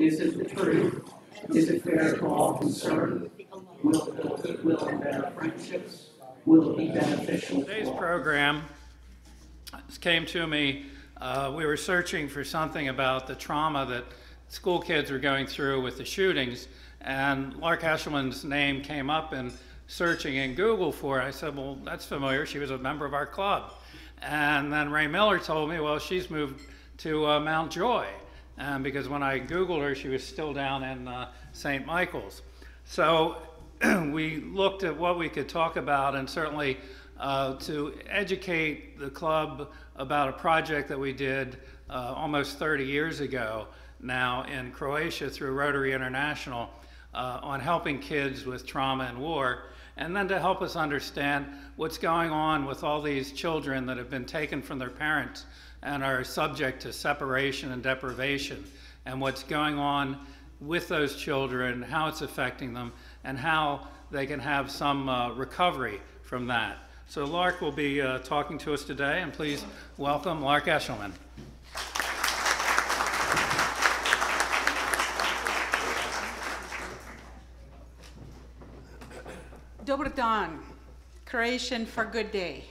Is it the truth? Is it fair to all concerned? Will it build goodwill and better friendships? Will it be beneficial? Today's program came to me. We were searching for something about the trauma that school kids were going through with the shootings, and Lark Eshleman's name came up in searching in Google for it. I said, well, that's familiar. She was a member of our club. And then Ray Miller told me, well, she's moved to Mount Joy. Because when I Googled her, she was still down in St. Michael's. So we looked at what we could talk about, and certainly to educate the club about a project that we did almost 30 years ago now in Croatia through Rotary International on helping kids with trauma and war, and then to help us understand what's going on with all these children that have been taken from their parents and are subject to separation and deprivation, and what's going on with those children, how it's affecting them, and how they can have some recovery from that. So Lark will be talking to us today, and please welcome Lark Eshleman. Dobar dan, Croatian for good day.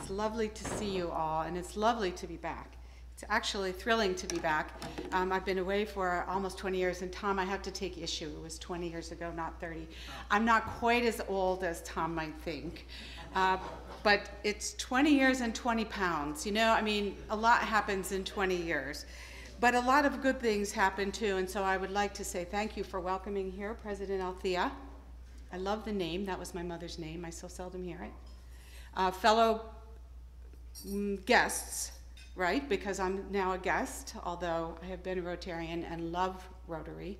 It's lovely to see you all, and it's lovely to be back. It's actually thrilling to be back. I've been away for almost 20 years, and Tom, I have to take issue. It was 20 years ago, not 30. I'm not quite as old as Tom might think, but it's 20 years and 20 pounds. You know, I mean, a lot happens in 20 years, but a lot of good things happen too, and so I would like to say thank you for welcoming here President Althea. I love the name. That was my mother's name. I so seldom hear it. Fellow guests, right, because I'm now a guest, although I have been a Rotarian and love Rotary,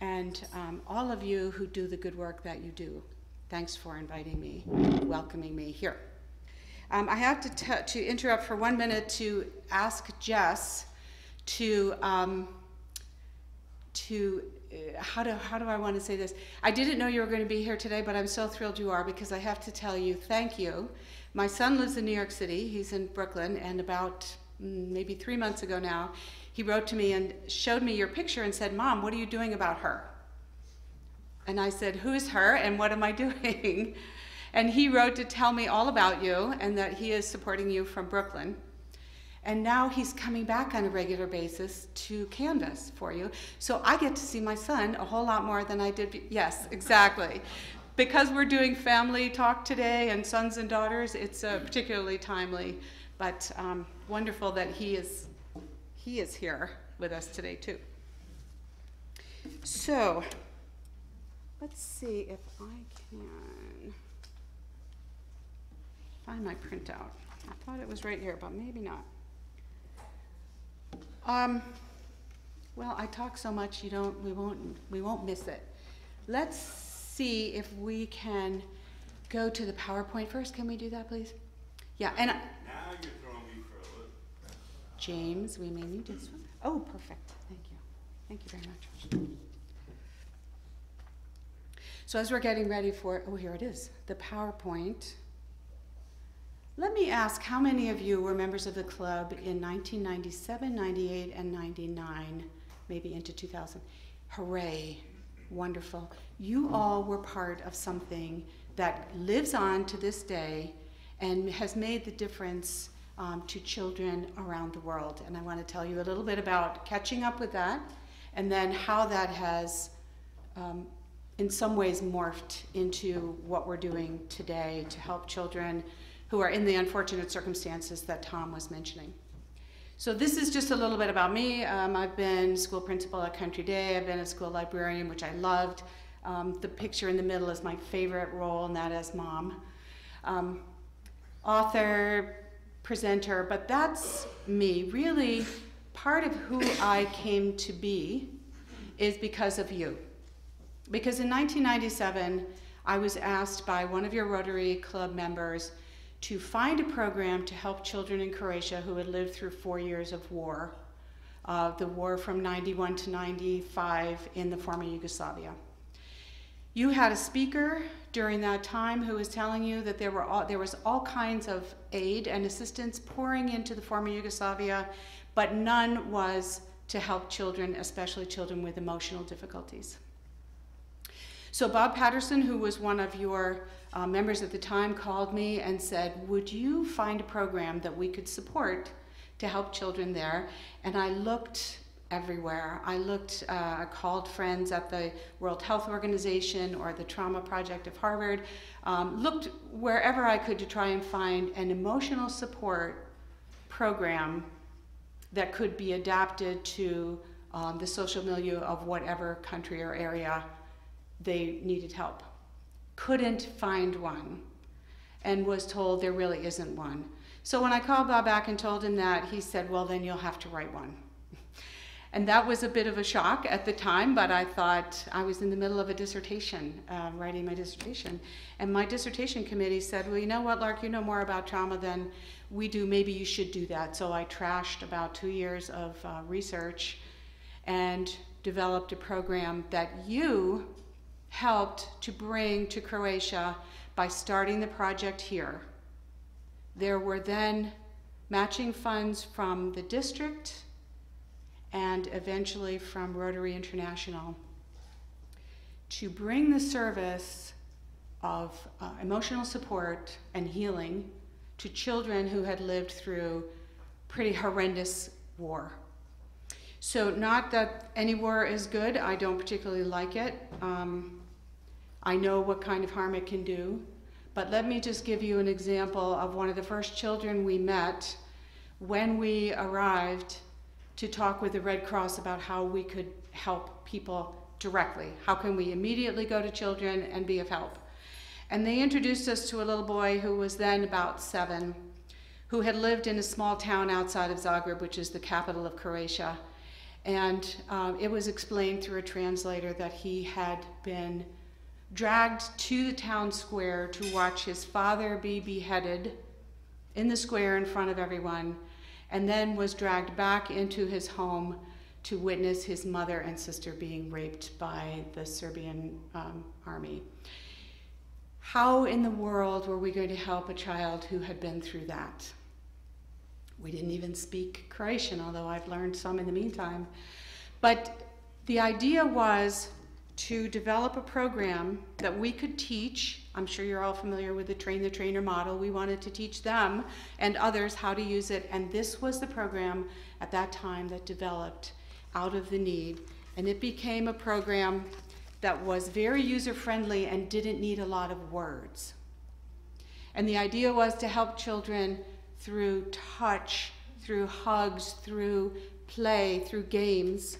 and all of you who do the good work that you do. Thanks for inviting me, welcoming me here. I have to interrupt for 1 minute to ask Jess to how do I want to say this? I didn't know you were going to be here today, but I'm so thrilled you are, because I have to tell you thank you. My son lives in New York City. He's in Brooklyn, and about maybe 3 months ago now, he wrote to me and showed me your picture and said, Mom, what are you doing about her? And I said, who's her and what am I doing? And he wrote to tell me all about you and that he is supporting you from Brooklyn. And now he's coming back on a regular basis to canvas for you. So I get to see my son a whole lot more than I did. Yes, exactly. Because we're doing family talk today and sons and daughters, it's particularly timely, but wonderful that he is here with us today too. So let's see if I can find my printout. I thought it was right here, but maybe not. Well, I talk so much, we won't miss it. Let's see if we can go to the PowerPoint first. Can we do that, please? Yeah, and now you're throwing me for a loop. James, we may need this one. Oh, perfect. Thank you. Thank you very much. So as we're getting ready for, oh, here it is, the PowerPoint. Let me ask, how many of you were members of the club in 1997, 98, and 99, maybe into 2000? Hooray, wonderful. You all were part of something that lives on to this day and has made the difference to children around the world. And I want to tell you a little bit about catching up with that, and then how that has in some ways morphed into what we're doing today to help children who are in the unfortunate circumstances that Tom was mentioning. So this is just a little bit about me. I've been school principal at Country Day. I've been a school librarian, which I loved. The picture in the middle is my favorite role, and that is mom. Author, presenter, but that's me. Really, part of who I came to be is because of you. Because in 1997, I was asked by one of your Rotary Club members to find a program to help children in Croatia who had lived through 4 years of war, the war from 91 to 95 in the former Yugoslavia. You had a speaker during that time who was telling you that there was all kinds of aid and assistance pouring into the former Yugoslavia, but none was to help children, especially children with emotional difficulties. So Bob Patterson, who was one of your members at the time, called me and said, would you find a program that we could support to help children there? And I looked everywhere. I called friends at the World Health Organization or the Trauma Project of Harvard, looked wherever I could to try and find an emotional support program that could be adapted to the social milieu of whatever country or area they needed help. Couldn't find one, and was told there really isn't one. So when I called Bob back and told him that, he said, well, then you'll have to write one. And that was a bit of a shock at the time, but I thought I was in the middle of a dissertation, writing my dissertation. And my dissertation committee said, well, you know what, Lark, you know more about trauma than we do. Maybe you should do that. So I trashed about 2 years of research and developed a program that you helped to bring to Croatia by starting the project here. There were then matching funds from the district and eventually from Rotary International to bring the service of emotional support and healing to children who had lived through pretty horrendous war. So not that any war is good, I don't particularly like it. I know what kind of harm it can do, but let me just give you an example of one of the first children we met when we arrived to talk with the Red Cross about how we could help people directly. How can we immediately go to children and be of help? And they introduced us to a little boy who was then about 7, who had lived in a small town outside of Zagreb, which is the capital of Croatia. And it was explained through a translator that he had been dragged to the town square to watch his father be beheaded in the square in front of everyone, and then was dragged back into his home to witness his mother and sister being raped by the Serbian army. How in the world were we going to help a child who had been through that? We didn't even speak Croatian, although I've learned some in the meantime. But the idea was to develop a program that we could teach. I'm sure you're all familiar with the train the trainer model. We wanted to teach them and others how to use it, and this was the program at that time that developed out of the need. And it became a program that was very user-friendly and didn't need a lot of words. And the idea was to help children through touch, through hugs, through play, through games,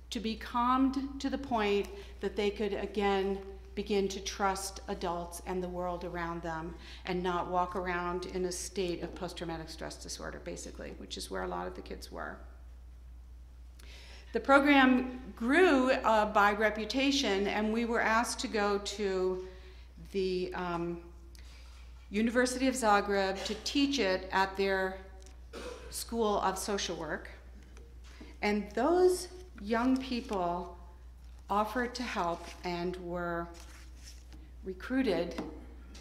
to be calmed to the point that they could again begin to trust adults and the world around them and not walk around in a state of post-traumatic stress disorder, basically, which is where a lot of the kids were. The program grew by reputation, and we were asked to go to the University of Zagreb to teach it at their School of Social Work. And those young people offered to help and were recruited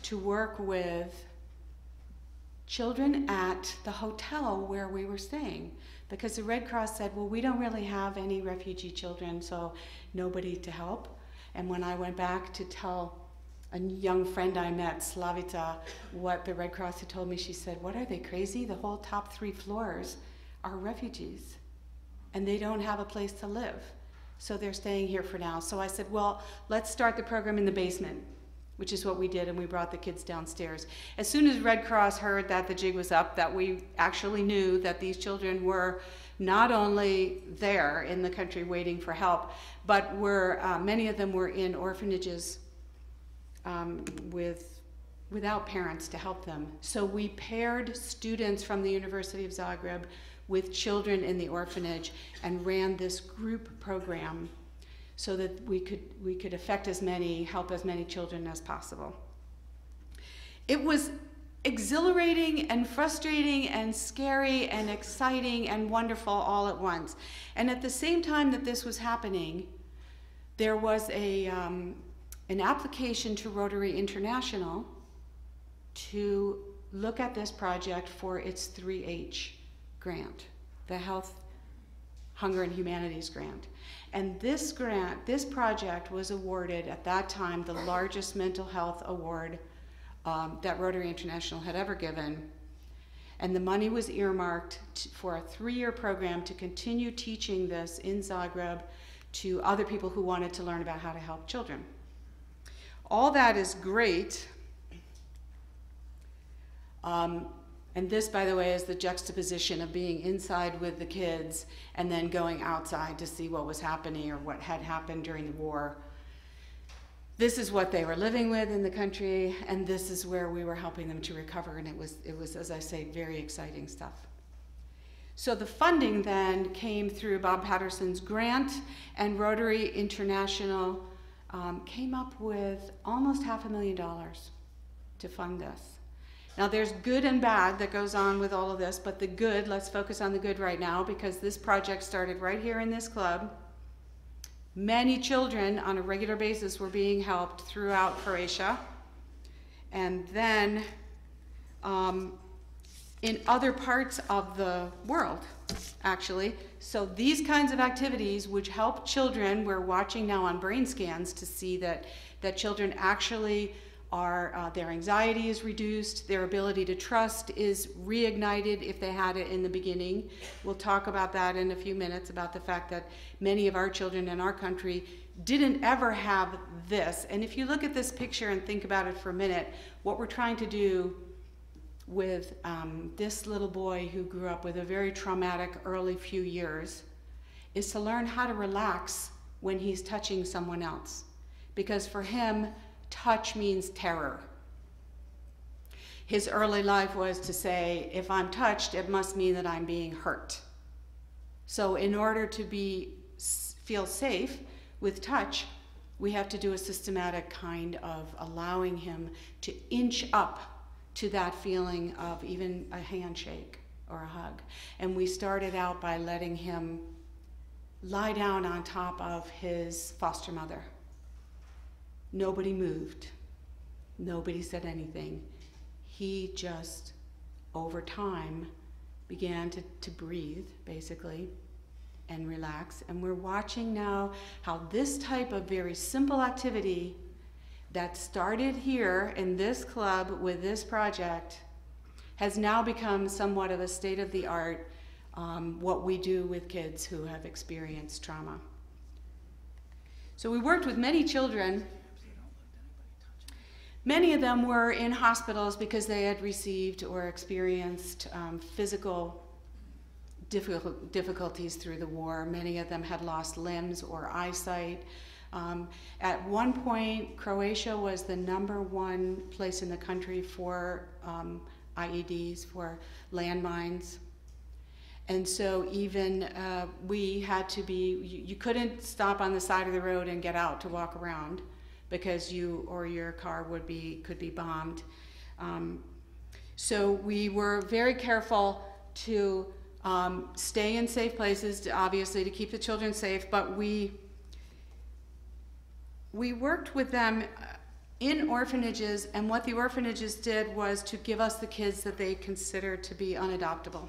to work with children at the hotel where we were staying, because the Red Cross said, well, we don't really have any refugee children, so nobody to help. And when I went back to tell a young friend I met, Slavica, what the Red Cross had told me, she said, what, are they crazy? The whole top 3 floors are refugees, and they don't have a place to live. So they're staying here for now. So I said, well, let's start the program in the basement, which is what we did, and we brought the kids downstairs. As soon as Red Cross heard that the jig was up, that we actually knew that these children were not only there in the country waiting for help, but many of them were in orphanages without parents to help them. So we paired students from the University of Zagreb with children in the orphanage and ran this group program so that we could help as many children as possible. It was exhilarating and frustrating and scary and exciting and wonderful all at once. And at the same time that this was happening, there was an application to Rotary International to look at this project for its 3H grant, the Hunger and Humanities grant. And this grant, this project was awarded at that time the largest mental health award that Rotary International had ever given. And the money was earmarked for a 3-year program to continue teaching this in Zagreb to other people who wanted to learn about how to help children. All that is great. And this, by the way, is the juxtaposition of being inside with the kids and then going outside to see what was happening or what had happened during the war. This is what they were living with in the country, and this is where we were helping them to recover, and it was, as I say, very exciting stuff. So the funding then came through Bob Patterson's grant, and Rotary International came up with almost $500,000 to fund this. Now there's good and bad that goes on with all of this, but the good, let's focus on the good right now, because this project started right here in this club. Many children on a regular basis were being helped throughout Croatia. And then in other parts of the world, actually. So these kinds of activities which help children, we're watching now on brain scans to see that children actually are, their anxiety is reduced, their ability to trust is reignited if they had it in the beginning. We'll talk about that in a few minutes, about the fact that many of our children in our country didn't ever have this. And if you look at this picture and think about it for a minute, what we're trying to do with this little boy who grew up with a very traumatic early few years is to learn how to relax when he's touching someone else. Because for him, touch means terror. His early life was to say, if I'm touched, it must mean that I'm being hurt. So in order to feel safe with touch, we have to do a systematic kind of allowing him to inch up to that feeling of even a handshake or a hug. And we started out by letting him lie down on top of his foster mother. Nobody moved. Nobody said anything. He just, over time, began to breathe, basically, and relax. And we're watching now how this type of very simple activity that started here in this club with this project has now become somewhat of a state-of-the-art what we do with kids who have experienced trauma. So we worked with many children. Many of them were in hospitals because they had received or experienced physical difficulties through the war. Many of them had lost limbs or eyesight. At one point, Croatia was the #1 place in the country for IEDs, for landmines. And so even we had to be, you couldn't stop on the side of the road and get out to walk around, because you or your car could be bombed. So we were very careful to stay in safe places, obviously to keep the children safe, but we worked with them in orphanages, and what the orphanages did was to give us the kids that they considered to be unadoptable.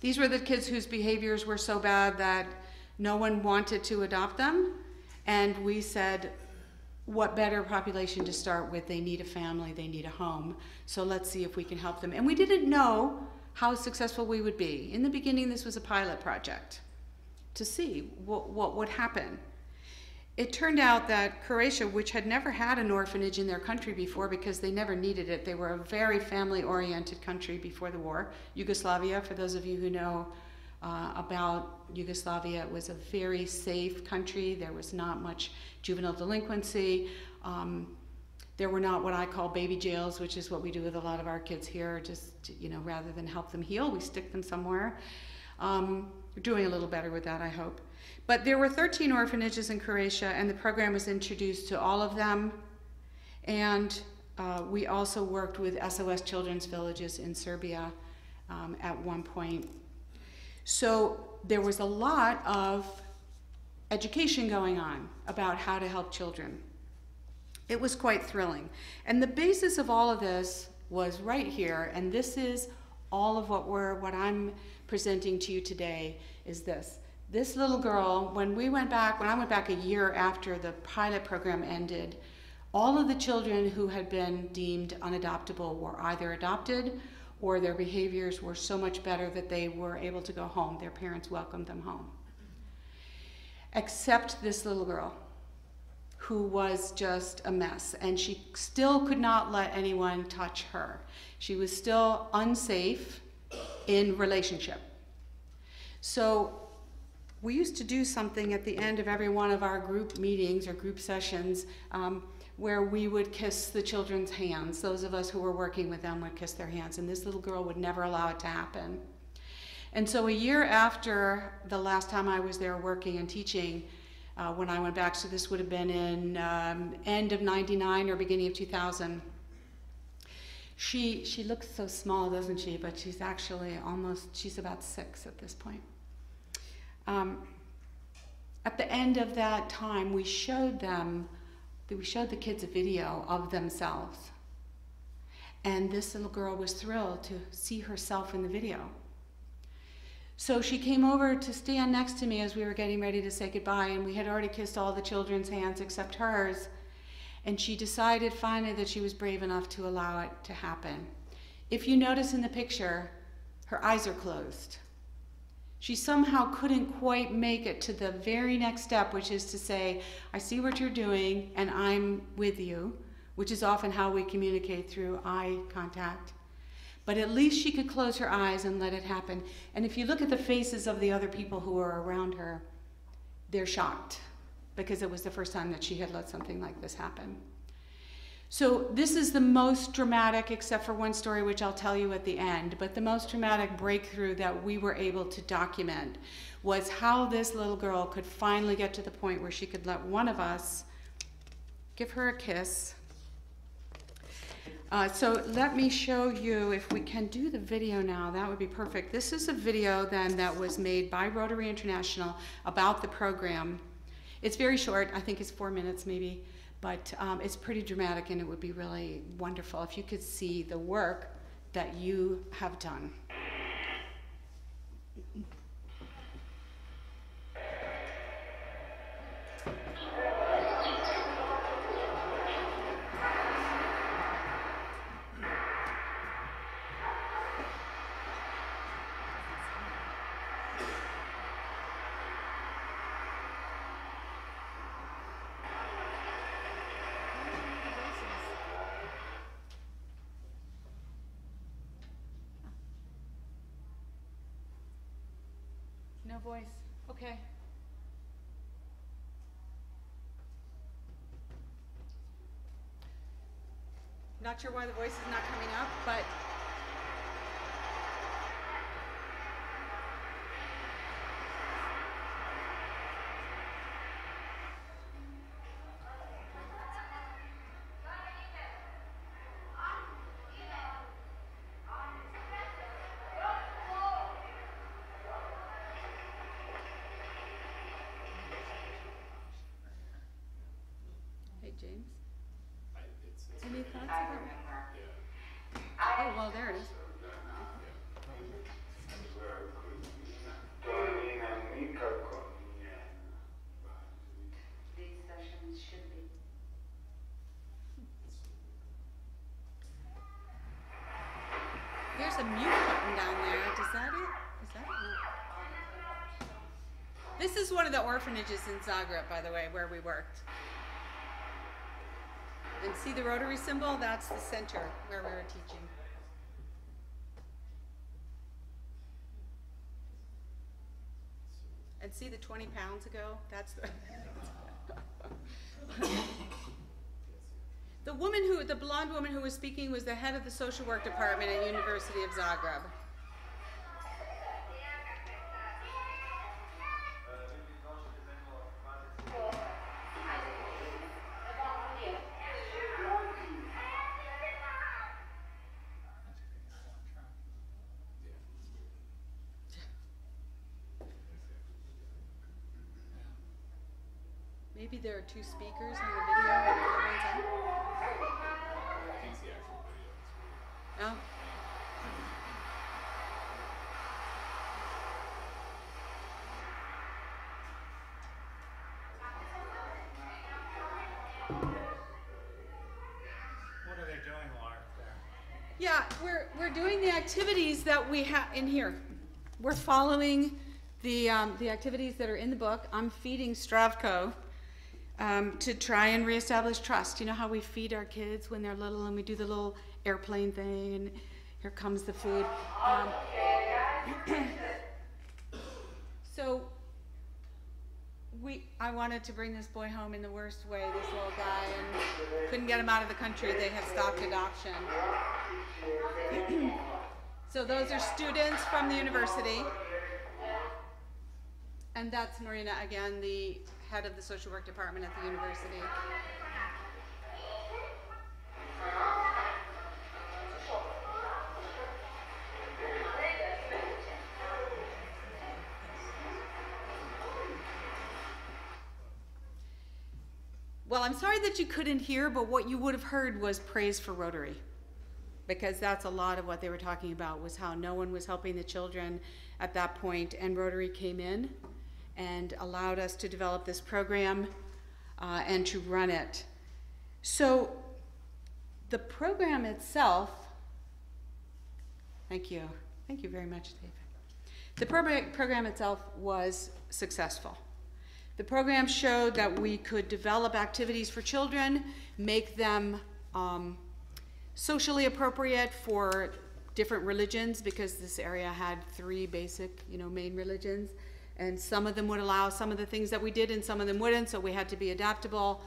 These were the kids whose behaviors were so bad that no one wanted to adopt them, and we said, what better population to start with? They need a family, they need a home, so let's see if we can help them. And we didn't know how successful we would be. In the beginning, this was a pilot project to see what would happen. It turned out that Croatia, which had never had an orphanage in their country before because they never needed it, they were a very family-oriented country before the war. Yugoslavia, for those of you who know about Yugoslavia, it was a very safe country. There was not much juvenile delinquency. There were not what I call baby jails, which is what we do with a lot of our kids here. Just, rather than help them heal, we stick them somewhere. We're doing a little better with that, I hope. But there were 13 orphanages in Croatia, and the program was introduced to all of them. And we also worked with SOS Children's Villages in Serbia at one point. So there was a lot of education going on about how to help children. It was quite thrilling. And the basis of all of this was right here, and this is all of what I'm presenting to you today is this. This little girl, when I went back a year after the pilot program ended, all of the children who had been deemed unadoptable were either adopted or their behaviors were so much better that they were able to go home. Their parents welcomed them home. Except this little girl, who was just a mess, and she still could not let anyone touch her. She was still unsafe in relationship. So we used to do something at the end of every one of our group meetings or group sessions where we would kiss the children's hands. Those of us who were working with them would kiss their hands, and this little girl would never allow it to happen. And so a year after the last time I was there working and teaching, when I went back, so this would have been in end of 99 or beginning of 2000, she looks so small, doesn't she? But she's actually she's about 6 at this point. At the end of that time, we showed the kids a video of themselves. And this little girl was thrilled to see herself in the video. So she came over to stand next to me as we were getting ready to say goodbye, and we had already kissed all the children's hands except hers. And she decided finally that she was brave enough to allow it to happen. If you notice in the picture, her eyes are closed. She somehow couldn't quite make it to the very next step, which is to say, I see what you're doing and I'm with you, which is often how we communicate, through eye contact. But at least she could close her eyes and let it happen. And if you look at the faces of the other people who are around her, they're shocked, because it was the first time that she had let something like this happen. So this is the most dramatic, except for one story which I'll tell you at the end, but the most dramatic breakthrough that we were able to document was how this little girl could finally get to the point where she could let one of us give her a kiss. So let me show you, if we can do the video now, that would be perfect. This is a video then that was made by Rotary International about the program. It's very short, I think it's 4 minutes maybe, but it's pretty dramatic, and it would be really wonderful if you could see the work that you have done. No voice. Okay. Not sure why the voice is not coming up, but James? Any thoughts about it? Oh, well, there it is. These sessions should be. There's a mute button down there. Is that it? Is that it? No. This is one of the orphanages in Zagreb, by the way, where we worked. And see the Rotary symbol? That's the center where we were teaching. And see the 20 pounds ago? That's the... The blonde woman who was speaking was the head of the social work department at University of Zagreb. Maybe there are two speakers on the video and the other one's on. Oh. Yeah, we're doing the activities that we have in here. We're following the activities that are in the book. I'm feeding Stravko to try and reestablish trust. You know how we feed our kids when they're little and we do the little airplane thing and here comes the food. So I wanted to bring this boy home in the worst way, this little guy, and couldn't get him out of the country. They had stopped adoption. So those are students from the university. And that's Marina again, the head of the social work department at the university. Well, I'm sorry that you couldn't hear, but what you would have heard was praise for Rotary, because that's a lot of what they were talking about, was how no one was helping the children at that point, and Rotary came in and allowed us to develop this program and to run it. So the program itself, thank you very much, David. The program itself was successful. The program showed that we could develop activities for children, make them socially appropriate for different religions, because this area had 3 basic, main religions, and some of them would allow some of the things that we did and some of them wouldn't, so we had to be adaptable.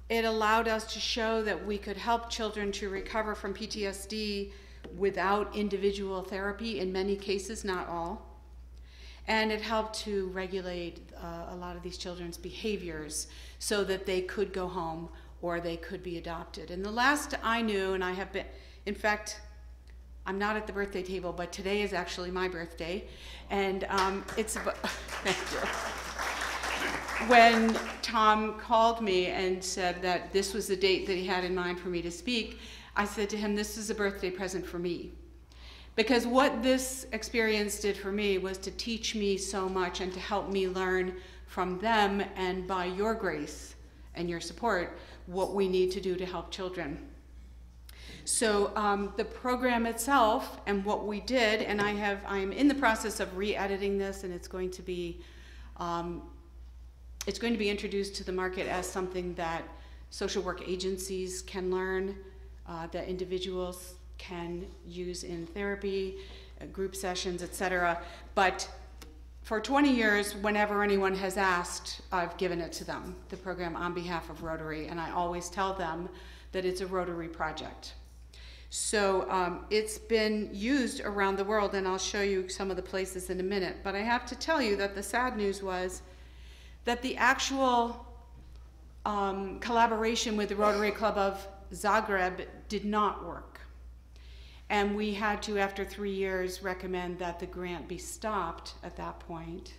It allowed us to show that we could help children to recover from PTSD without individual therapy, in many cases, not all. And it helped to regulate a lot of these children's behaviors so that they could go home or they could be adopted. And the last I knew, and I have been, in fact, I'm not at the birthday table, but today is actually my birthday. And thank you. When Tom called me and said that this was the date that he had in mind for me to speak, I said to him, this is a birthday present for me. Because what this experience did for me was to teach me so much and to help me learn from them, and by your grace and your support, what we need to do to help children. So the program itself and what we did, and I am in the process of re-editing this, and it's going to be introduced to the market as something that social work agencies can learn, that individuals can use in therapy, group sessions, etc. But for 20 years, whenever anyone has asked, I've given it to them, the program on behalf of Rotary, and I always tell them that it's a Rotary project. So it's been used around the world, and I'll show you some of the places in a minute. But I have to tell you that the sad news was that the actual collaboration with the Rotary Club of Zagreb did not work. And we had to, after 3 years, recommend that the grant be stopped at that point.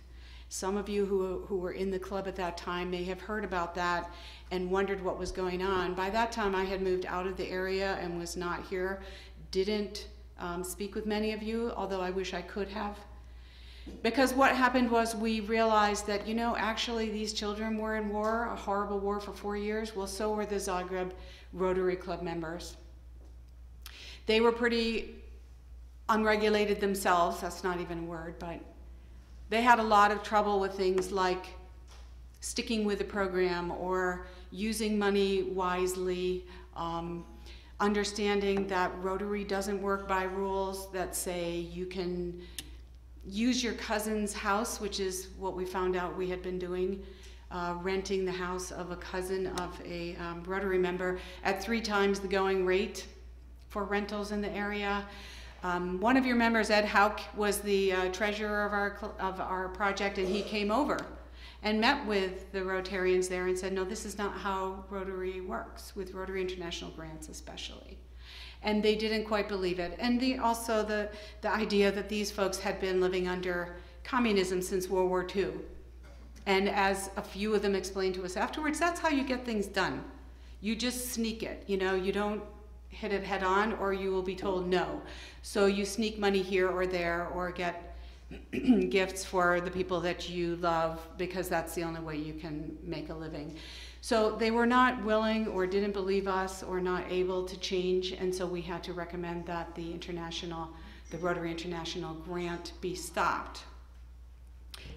Some of you who were in the club at that time may have heard about that and wondered what was going on. By that time, I had moved out of the area and was not here. Didn't speak with many of you, although I wish I could have. Because what happened was we realized that, actually these children were in war, a horrible war for 4 years. Well, so were the Zagreb Rotary Club members. They were pretty unregulated themselves. That's not even a word, but they had a lot of trouble with things like sticking with the program or using money wisely, understanding that Rotary doesn't work by rules that say you can use your cousin's house, which is what we found out we had been doing, renting the house of a cousin of a Rotary member at 3 times the going rate for rentals in the area. One of your members, Ed Hauk, was the treasurer of our project, and he came over and met with the Rotarians there and said, no, this is not how Rotary works, with Rotary International grants especially. And they didn't quite believe it. And also the idea that these folks had been living under communism since World War II. And as a few of them explained to us afterwards, that's how you get things done. You just sneak it, you don't hit it head on, or you will be told no. So you sneak money here or there, or get gifts for the people that you love, because that's the only way you can make a living. So they were not willing or didn't believe us or not able to change, and so we had to recommend that the Rotary International grant be stopped.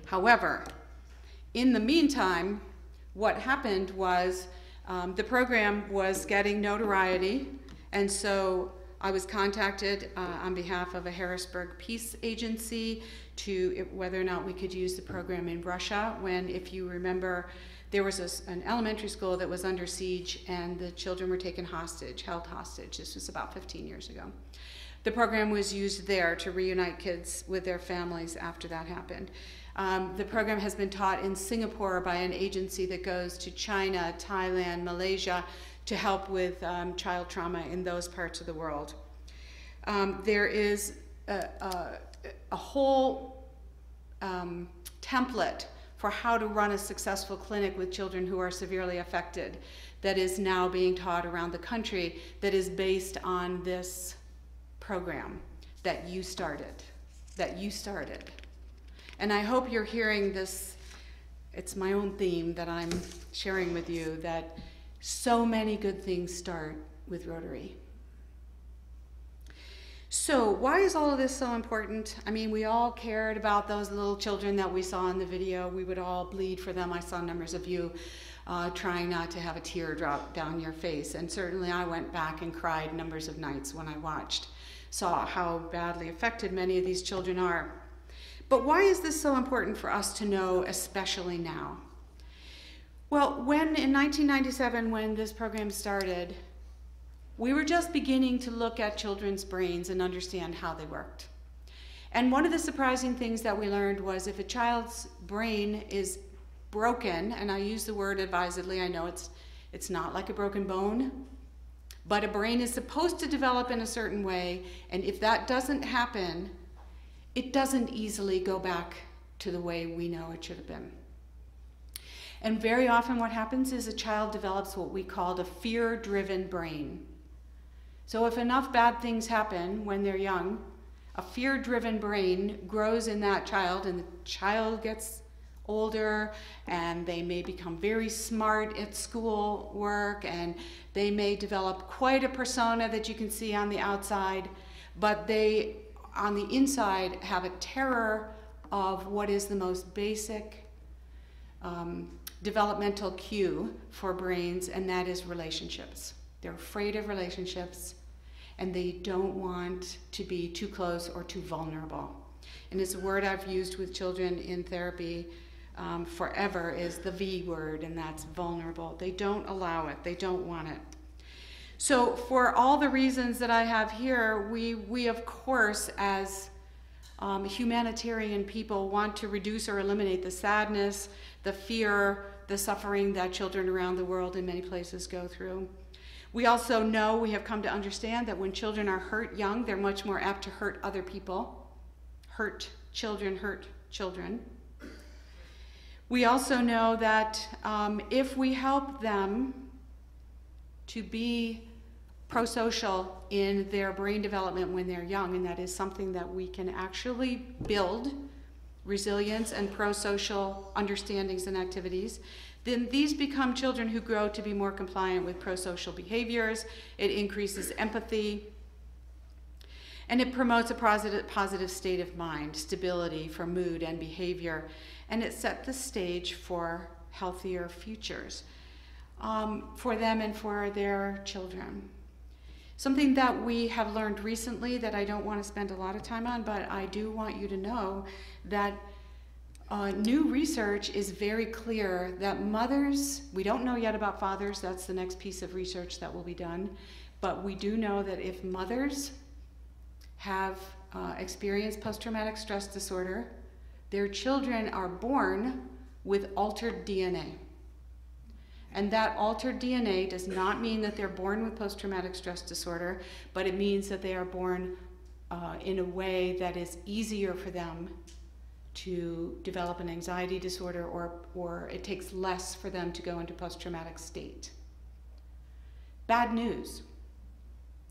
However, in the meantime, what happened was the program was getting notoriety, and so I was contacted on behalf of a Harrisburg peace agency to whether or not we could use the program in Russia, when, if you remember, there was an elementary school that was under siege and the children were taken hostage, held hostage. This was about 15 years ago. The program was used there to reunite kids with their families after that happened. The program has been taught in Singapore by an agency that goes to China, Thailand, Malaysia, to help with child trauma in those parts of the world. There is a whole template for how to run a successful clinic with children who are severely affected that is now being taught around the country, that is based on this program that you started. And I hope you're hearing this. It's my own theme that I'm sharing with you, that so many good things start with Rotary. So why is all of this so important? I mean, we all cared about those little children that we saw in the video. We would all bleed for them. I saw numbers of you trying not to have a tear drop down your face. And certainly I went back and cried numbers of nights when I saw how badly affected many of these children are. But why is this so important for us to know, especially now? Well, in 1997, when this program started, we were just beginning to look at children's brains and understand how they worked. And one of the surprising things that we learned was, if a child's brain is broken, and I use the word advisedly, I know it's not like a broken bone, but a brain is supposed to develop in a certain way, and if that doesn't happen, it doesn't easily go back to the way we know it should have been. And very often what happens is a child develops what we call a fear-driven brain. So if enough bad things happen when they're young, a fear-driven brain grows in that child, and the child gets older, and they may become very smart at school work, and they may develop quite a persona that you can see on the outside, but they, on the inside, have a terror of what is the most basic developmental cue for brains, and that is relationships. They're afraid of relationships, and they don't want to be too close or too vulnerable. And it's a word I've used with children in therapy forever, is the V word, and that's vulnerable. They don't allow it. They don't want it. So for all the reasons that I have here, we of course, as humanitarian people, want to reduce or eliminate the sadness, the fear, the suffering that children around the world in many places go through. We also know, we have come to understand, that when children are hurt young, they're much more apt to hurt other people. Hurt children. We also know that if we help them to be pro-social in their brain development when they're young, and that is something that we can actually build, resilience and pro-social understandings and activities, then these become children who grow to be more compliant with pro-social behaviors. It increases empathy, and it promotes a positive state of mind, stability for mood and behavior, and it set the stage for healthier futures for them and for their children. Something that we have learned recently that I don't want to spend a lot of time on, but I do want you to know that new research is very clear that mothers, we don't know yet about fathers, that's the next piece of research that will be done, but we do know that if mothers have experienced post-traumatic stress disorder, their children are born with altered DNA. And that altered DNA does not mean that they're born with post-traumatic stress disorder, but it means that they are born in a way that is easier for them to develop an anxiety disorder, or it takes less for them to go into post-traumatic state. Bad news.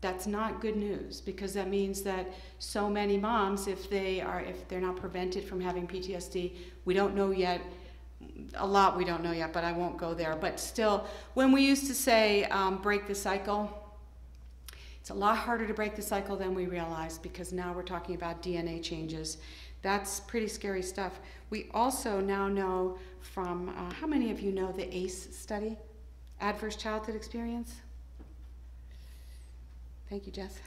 That's not good news, because that means that so many moms, if they're not prevented from having PTSD, we don't know yet, a lot we don't know yet, but I won't go there. But still, when we used to say break the cycle, it's a lot harder to break the cycle than we realize, because now we're talking about DNA changes. That's pretty scary stuff. We also now know from, how many of you know the ACE study? Adverse Childhood Experience? Thank you, Jess.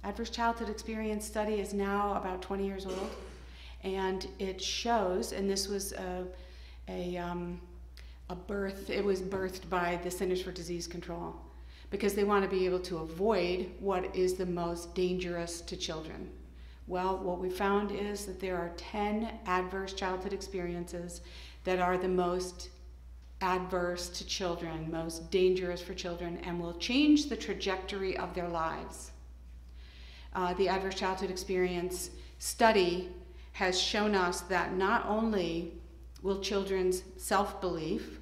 Adverse Childhood Experience study is now about 20 years old, and it shows, and this was it was birthed by the Centers for Disease Control, because they want to be able to avoid what is the most dangerous to children. Well, what we found is that there are 10 adverse childhood experiences that are the most adverse to children, most dangerous for children, and will change the trajectory of their lives. The Adverse Childhood Experience study has shown us that not only will children's self-belief,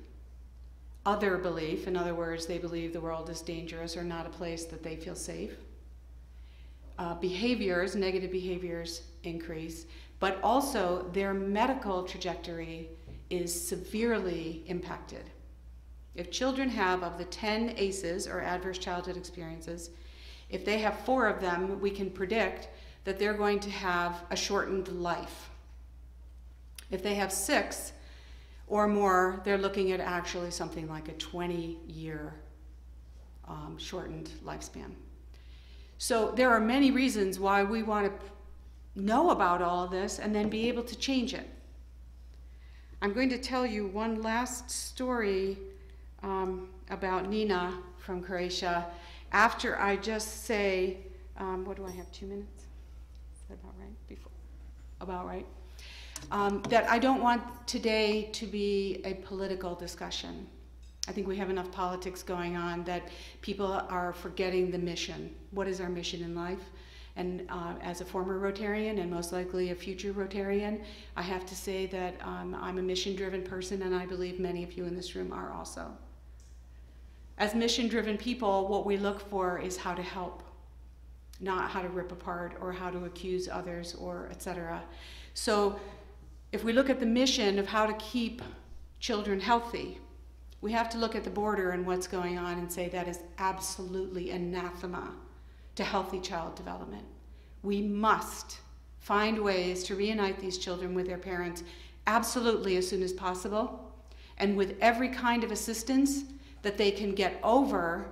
other belief, in other words, they believe the world is dangerous or not a place that they feel safe, behaviors, negative behaviors increase, but also their medical trajectory is severely impacted. If children have, of the 10 ACEs, or adverse childhood experiences, if they have 4 of them, we can predict that they're going to have a shortened life. If they have 6 or more, they're looking at actually something like a 20-year shortened lifespan. So there are many reasons why we want to know about all of this and then be able to change it. I'm going to tell you one last story about Nina from Croatia after I just say, what do I have, 2 minutes? Is that about right? About right? That I don't want today to be a political discussion. I think we have enough politics going on that people are forgetting the mission. What is our mission in life? And as a former Rotarian, and most likely a future Rotarian, I have to say that I'm a mission-driven person, and I believe many of you in this room are also. As mission-driven people, what we look for is how to help, not how to rip apart or how to accuse others or etc. So if we look at the mission of how to keep children healthy, we have to look at the border and what's going on and say that is absolutely anathema to healthy child development. We must find ways to reunite these children with their parents absolutely as soon as possible, and with every kind of assistance that they can get over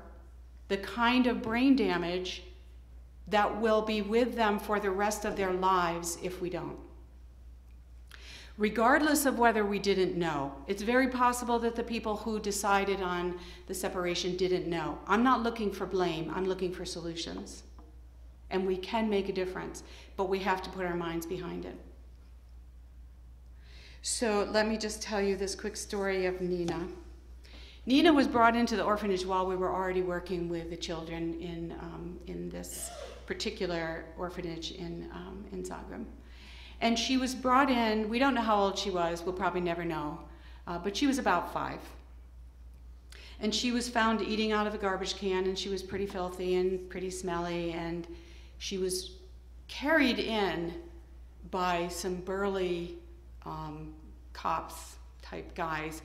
the kind of brain damage that will be with them for the rest of their lives if we don't. Regardless of whether we didn't know, it's very possible that the people who decided on the separation didn't know. I'm not looking for blame, I'm looking for solutions. And we can make a difference, but we have to put our minds behind it. So let me just tell you this quick story of Nina. Nina was brought into the orphanage while we were already working with the children in this particular orphanage in Zagreb. And she was brought in, we don't know how old she was, we'll probably never know, but she was about 5. And she was found eating out of a garbage can, and she was pretty filthy and pretty smelly, and she was carried in by some burly cops type guys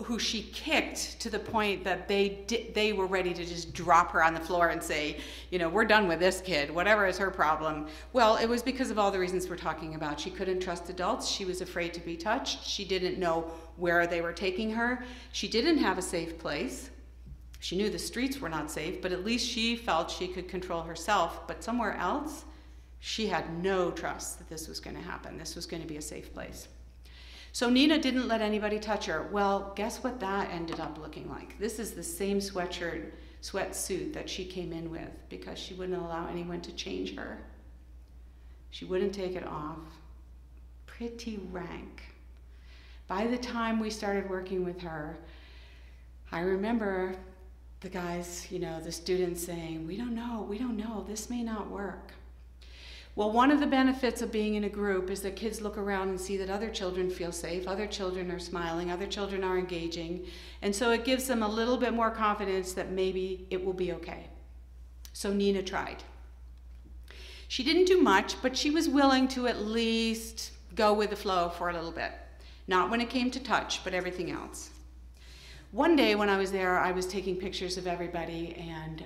who she kicked to the point that they were ready to just drop her on the floor and say, you know, we're done with this kid, whatever is her problem. Well, it was because of all the reasons we're talking about. She couldn't trust adults. She was afraid to be touched. She didn't know where they were taking her. She didn't have a safe place. She knew the streets were not safe, but at least she felt she could control herself. But somewhere else, she had no trust that this was going to happen. This was going to be a safe place. So Nina didn't let anybody touch her. Well, guess what that ended up looking like? This is the same sweatsuit that she came in with because she wouldn't allow anyone to change her. She wouldn't take it off. Pretty rank. By the time we started working with her, I remember the guys, you know, the students saying, we don't know, this may not work. Well, one of the benefits of being in a group is that kids look around and see that other children feel safe, other children are smiling, other children are engaging, and so it gives them a little bit more confidence that maybe it will be okay. So Nina tried. She didn't do much, but she was willing to at least go with the flow for a little bit. Not when it came to touch, but everything else. One day when I was there, I was taking pictures of everybody, and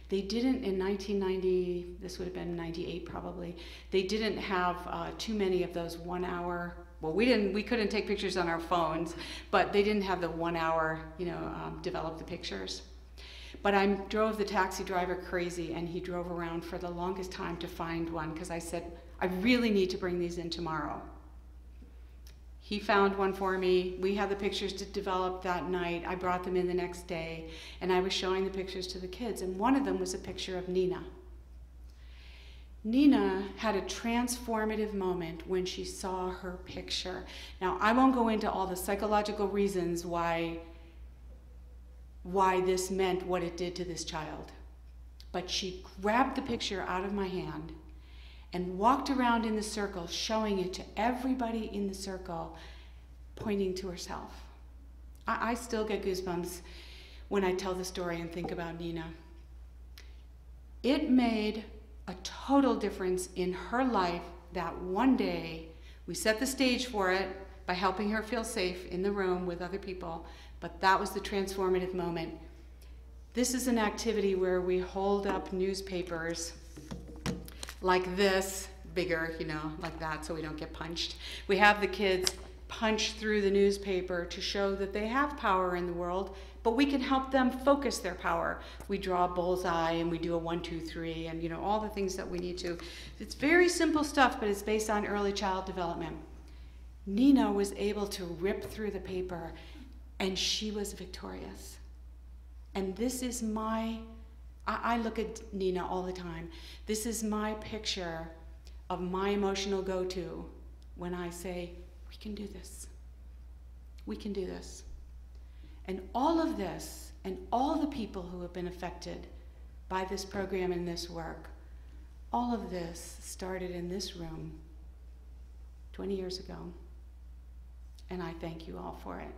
they didn't, in 1990, this would have been 98 probably, they didn't have too many of those 1 hour, well, we couldn't take pictures on our phones, but they didn't have the 1 hour, develop the pictures. But I drove the taxi driver crazy, and he drove around for the longest time to find one, because I said, I really need to bring these in tomorrow. He found one for me. We had the pictures to develop that night. I brought them in the next day, and I was showing the pictures to the kids, and one of them was a picture of Nina. Nina had a transformative moment when she saw her picture. Now, I won't go into all the psychological reasons why this meant what it did to this child, but she grabbed the picture out of my hand and walked around in the circle, showing it to everybody in the circle, pointing to herself. I still get goosebumps when I tell the story and think about Nina. It made a total difference in her life that one day we set the stage for it by helping her feel safe in the room with other people, but that was the transformative moment. This is an activity where we hold up newspapers like this, bigger, like that, so we don't get punched. We have the kids punch through the newspaper to show that they have power in the world, but we can help them focus their power. We draw a bullseye, and we do a 1, 2, 3, and all the things that we need to. It's very simple stuff, but it's based on early child development. Nina was able to rip through the paper, and she was victorious. And this is I look at Nina all the time. This is my picture of my emotional go-to when I say, we can do this. We can do this. And all of this, and all the people who have been affected by this program and this work, all of this started in this room 20 years ago. And I thank you all for it.